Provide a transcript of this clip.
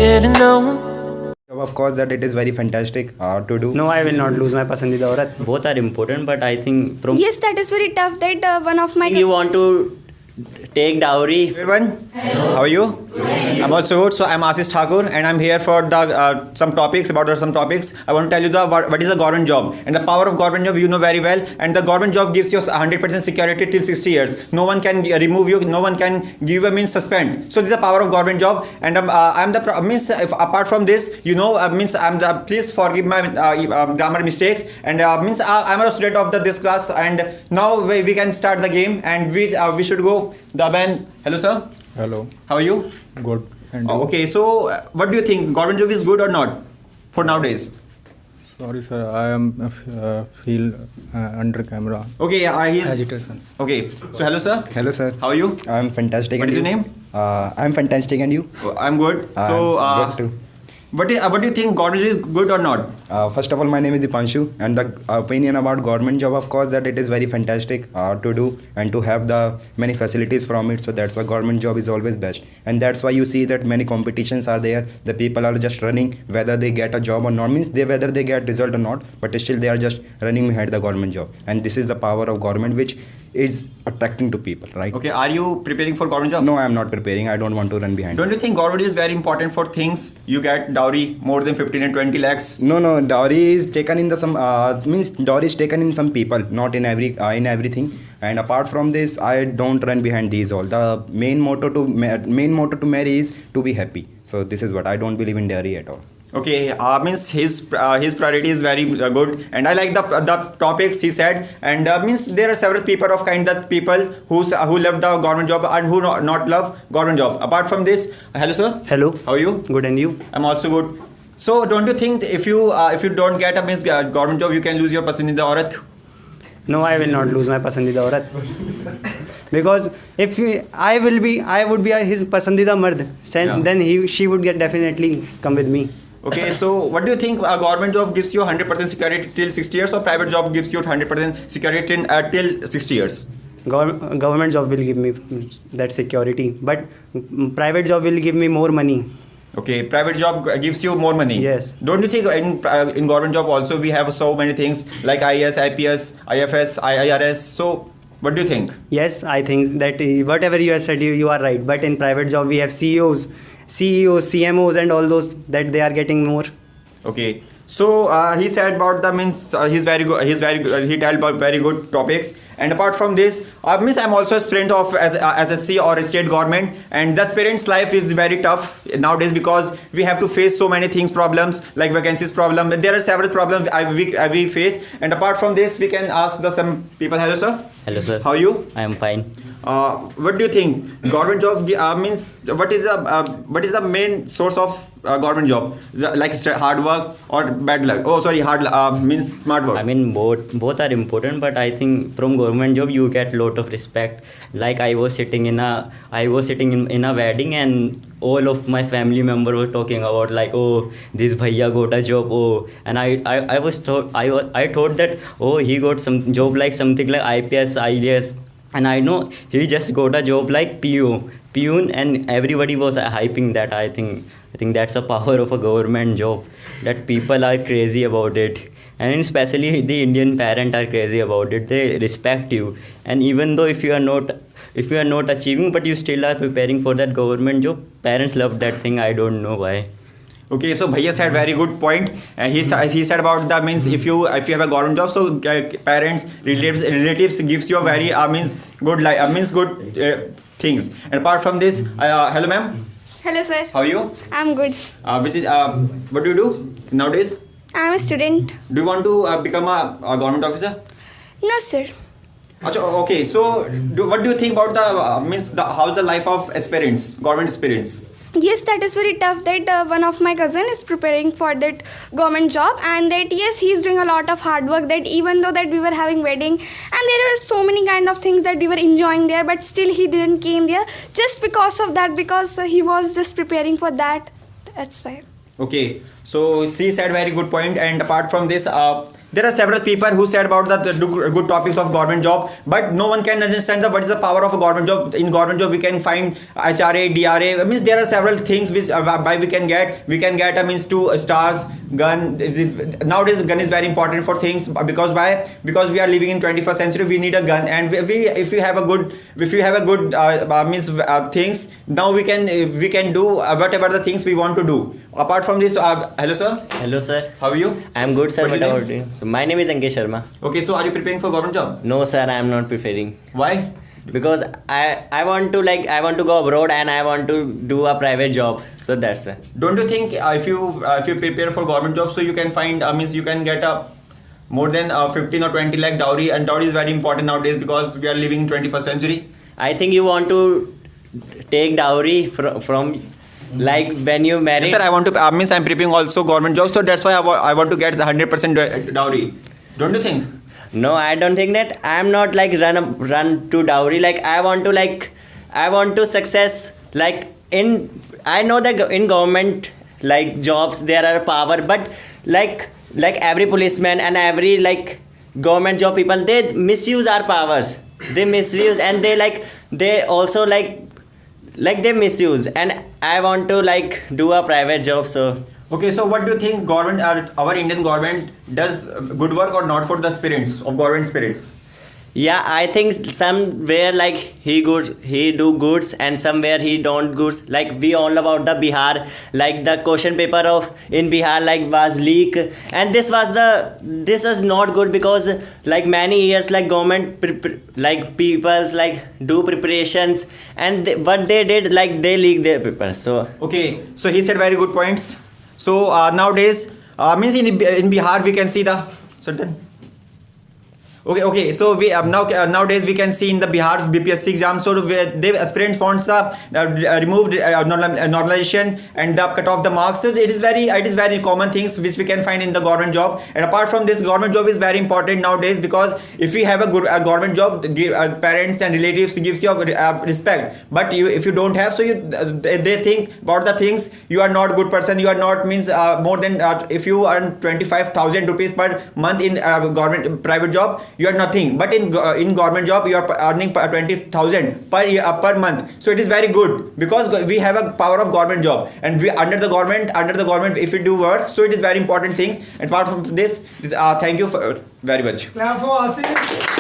didn't know. Of course, that it is very fantastic to do. No, I will not lose my pasandida aurat. Both are important, but I think from Yes, that is very tough that one of my you want to take dowry. Everyone, how are you? I'm also good. So I'm Ashish Thakur, and I'm here for the some topics. I want to tell you what is a government job and the power of government job. You know very well. And the government job gives you 100% security till 60 years. No one can remove you. No one can give you suspend. So this is the power of government job. And I'm the if apart from this, please forgive my grammar mistakes. And I'm a student of this class. And now we can start the game. And we should go. The man. Hello, sir. Hello. How are you? Good. And you? Okay, so what do you think? Government job is good or not for nowadays? Sorry, sir. I am feel under camera. Okay, he's Agitation. okay. So hello, sir. Hello, sir. How are you? I'm fantastic. What and is your you? name? I'm fantastic, and you? I'm good. So I'm good too. what do you think? Government job is good or not? First of all, my name is Dipanshu, and the opinion about government job, of course, that it is very fantastic to do and to have the many facilities from it. So that's why government job is always best, and that's why you see that many competitions are there. The people are just running whether they get a job or not. Means whether they get result or not, but still they are just running behind the government job, and this is the power of government which is attracting to people, right? Okay, are you preparing for government job? No, I am not preparing. I don't want to run behind. Don't you think government is very important for things you get dowry more than 15 and 20 lakhs? No, dowry is taken in the some means dowry is taken in some people, not in everything. And apart from this, I don't run behind these all. The main motto to marry is to be happy. So this is what I don't believe in dowry at all. Okay, means his priority is very good, and I like the topics he said. And means there are several people of kind that people who love the government job and who not love government job. Apart from this, hello sir. Hello. How are you? Good, and you? I'm also good. So don't you think if you don't get a means government job, you can lose your pasandida aurat? No, I will not lose my pasandida aurat. Because if I would be his pasandida mard, then she would definitely come with me. Okay, so what do you think? A government job gives you 100% security till 60 years, or private job gives you 100% security till 60 years? Government job will give me that security, but private job will give me more money. Okay, private job gives you more money. Yes. Don't you think in government job also we have so many things like IAS, IPS, IFS, IRS? So what do you think? Yes, I think that whatever you have said, you are right. But in private job, we have CEOs, CMOs, and all those that they are getting more. Okay. So he said about the means he's very good. He told about very good topics. And apart from this, means I'm also a student of SSC or state government, and the parents' life is very tough nowadays because we have to face so many things, problems like vacancies problem. There are several problems we face. And apart from this, we can ask some people. Hello sir. Hello sir. How are you? I am fine. What do you think? Government job means what is the main source of government job? Like hard work or bad luck? Oh, sorry, hard means smart work. I mean both are important, but I think from government job you get lot of respect. Like I was sitting in a wedding, and all of my family members were talking about like, oh, this bhaiya got a job, oh, and I thought that, oh, he got some job like something like IPS, IAS, and I know he just got a job like peon, and everybody was hyping that. I think that's a power of a government job, that people are crazy about it, and especially the Indian parents are crazy about it. They respect you, and even though if you are not achieving, but you still are preparing for that government job, parents love that thing. I don't know why. Okay, so Bhaiya said very good point. He said about the means if you have a government job, so parents, relatives gives you a very good things. And apart from this, hello ma'am. Hello sir. How are you? I'm good. What do you do nowadays? I'm a student. Do you want to become a government officer? No sir. Okay, so what do you think about how's the life of government aspirants? Yes, that is very tough that one of my cousin is preparing for that government job, and that yes, he's doing a lot of hard work, that even though that we were having wedding and there are so many kind of things that we were enjoying there, but still he didn't came there just because of that, because he was just preparing for that. That's why. Okay, so she said very good point. And apart from this, there are several people who said about the good topics of government job, but no one can understand what is the power of a government job. In government job, we can find HRA, DRA. Means there are several things which by we can get. We can get means 2 stars, gun. Nowadays, gun is very important for things because why? Because we are living in 21st century. We need a gun, and if you have a good things, now we can do whatever the things we want to do. Apart from this, hello sir. Hello, sir. How are you? I'm good, sir. What What is your about you? So my name is Ankesh Sharma. Okay, so are you preparing for government job? No, sir, I am not preparing Why? because I want to go abroad and I want to do a private job. So that's it. Don't you think if you prepare for government job, so you can find means you can get a more than 15 or 20 lakh dowry, and dowry is very important nowadays because we are living in 21st century. I think you want to take dowry from like when you marry. Yes, sir, I want to means I'm preparing also government job, so that's why I want to get the 100% dowry. Don't you think? No, I don't think that. I'm not like run to dowry. Like I want to success. Like I know that in government like jobs there are power, but like every policeman and every like government job people, they misuse our powers. They misuse, and they also they misuse, and I want to like do a private job. So Okay, so what do you think government, our Indian government does good work or not for the spirits of government spirits? yeah, I think somewhere like he do goods and somewhere he don't goods. Like we all about the Bihar, like the question paper of in Bihar like was leak, and this is not good because like many years like government like people's like do preparations, and what they did like they leak their papers. So Okay, so he said very good points. So nowadays, means in Bihar we can see the certain. Okay. So we nowadays we can see in the Bihar BPSC exam. So the aspirants wants the removed normalization and the cut off the marks. So it is very common things which we can find in the government job. And apart from this, government job is very important nowadays because if we have a good government job, parents and relatives gives you respect. But if you don't have, so they think about the things. You are not good person. You are not means more than if you earn 25,000 rupees per month in government private job, you are nothing. But in government job, you are earning 20,000 per month. So it is very good because we have a power of government job, and we under the government if we do work, so it is very important things. And apart from this, thank you for very much. Clap for Ashish.